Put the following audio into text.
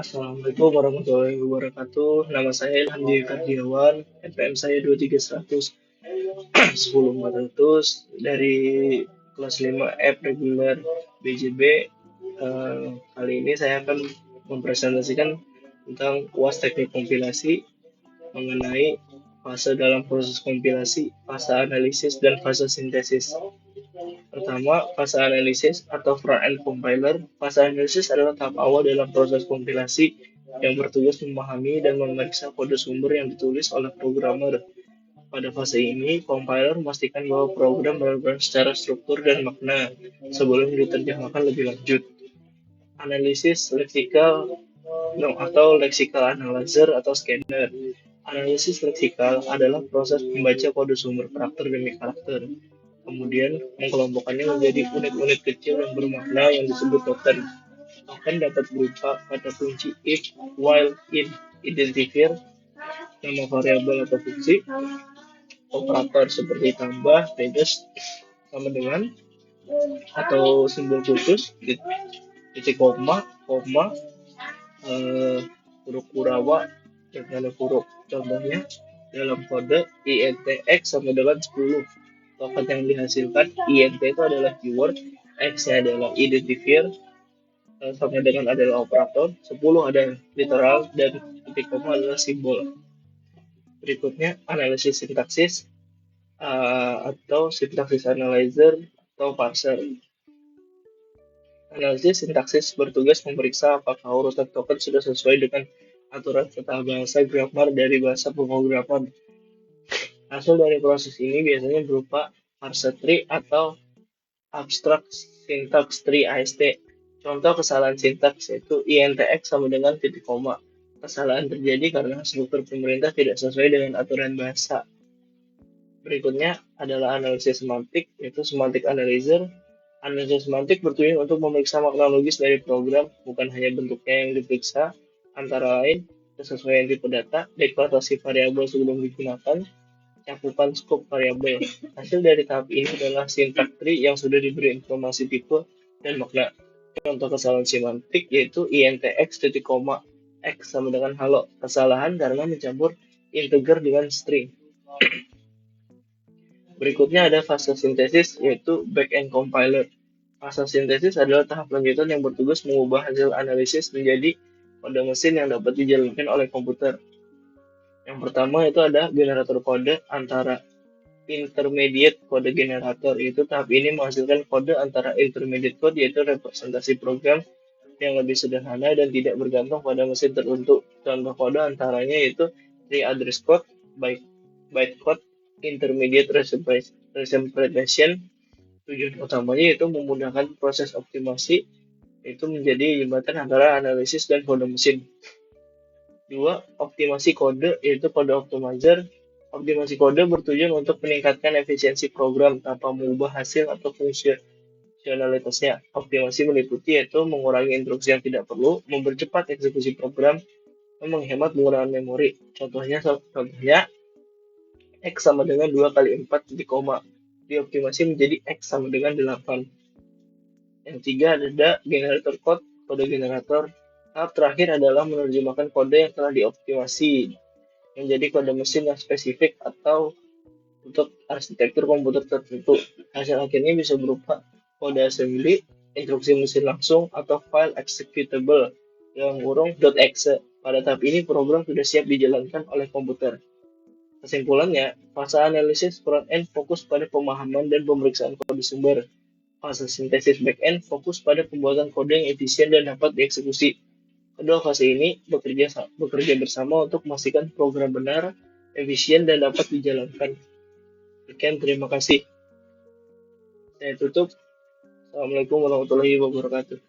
Assalamualaikum warahmatullahi wabarakatuh. Nama saya Ilham Dwi Kardiawan, NPM saya 23100 dari kelas 5 F reguler BJB. Kali ini saya akan mempresentasikan tentang UAS teknik kompilasi mengenai fase dalam proses kompilasi, fase analisis, dan fase sintesis. Pertama, fase analisis atau front-end compiler. Fase analisis adalah tahap awal dalam proses kompilasi yang bertugas memahami dan memeriksa kode sumber yang ditulis oleh programmer. Pada fase ini, compiler memastikan bahwa program benar-benar secara struktur dan makna sebelum diterjemahkan lebih lanjut. Analisis leksikal atau lexical analyzer atau scanner. Analisis leksikal adalah proses membaca kode sumber karakter demi karakter, kemudian mengelompokkannya menjadi unit-unit kecil yang bermakna yang disebut token. Token dapat berupa kata kunci if, while, in, identifier, nama variabel atau fungsi, operator seperti tambah, reduce, sama dengan, atau simbol khusus, titik koma, huruf Kurawa, dan tanda huruf. Contohnya, dalam kode INTX sama dengan 10. Token yang dihasilkan INT itu adalah keyword, X-nya adalah identifier, sama dengan adalah operator, 10 ada literal, dan titik koma adalah simbol. Berikutnya, analisis sintaksis atau sintaksis analyzer atau parser. Analisis sintaksis bertugas memeriksa apakah urutan token sudah sesuai dengan aturan tata bahasa grammar dari bahasa pemrograman. Hasil dari proses ini biasanya berupa parser tree atau abstract syntax tree AST. Contoh kesalahan sintaks yaitu INTX sama dengan titik koma. Kesalahan terjadi karena struktur pemerintah tidak sesuai dengan aturan bahasa. Berikutnya adalah analisis semantik, yaitu semantic analyzer. Analisis semantik bertujuan untuk memeriksa makna logis dari program, bukan hanya bentuknya yang diperiksa, antara lain kesesuaian tipe data, deklarasi variabel sebelum digunakan, cakupan skop variabel. Hasil dari tahap ini adalah syntax tree yang sudah diberi informasi tipe dan makna. Contoh kesalahan semantik yaitu INTX titik koma X sama dengan halo. Kesalahan karena mencampur integer dengan string. Berikutnya ada fase sintesis yaitu back-end compiler. Fase sintesis adalah tahap lanjutan yang bertugas mengubah hasil analisis menjadi kode mesin yang dapat dijalankan oleh komputer. Yang pertama itu ada generator kode antara intermediate kode generator. Itu tahap ini menghasilkan kode antara intermediate code yaitu representasi program yang lebih sederhana dan tidak bergantung pada mesin tertentu. Contoh kode antaranya yaitu tree address code, bytecode, intermediate representation. Tujuan utamanya yaitu memudahkan proses optimasi, itu menjadi jembatan antara analisis dan kode mesin. 2. Optimasi kode, yaitu kode optimizer. Optimasi kode bertujuan untuk meningkatkan efisiensi program tanpa mengubah hasil atau fungsionalitasnya. Optimasi meliputi yaitu mengurangi instruksi yang tidak perlu, mempercepat eksekusi program, dan menghemat penggunaan memori. Contohnya X sama dengan 2 kali 4 titik koma. Dioptimasi menjadi X sama dengan 8. Yang tiga ada generator code, kode generator. Tahap terakhir adalah menerjemahkan kode yang telah dioptimasi menjadi kode mesin yang spesifik atau untuk arsitektur komputer tertentu. Hasil akhirnya bisa berupa kode assembly, instruksi mesin langsung, atau file executable dalam kurung .exe. Pada tahap ini program sudah siap dijalankan oleh komputer. Kesimpulannya, fase analisis front-end fokus pada pemahaman dan pemeriksaan kode sumber. Fase sintesis back-end fokus pada pembuatan kode yang efisien dan dapat dieksekusi. Kedua fase ini bekerja bersama untuk memastikan program benar, efisien, dan dapat dijalankan. Sekian, terima kasih. Saya tutup. Assalamualaikum warahmatullahi wabarakatuh.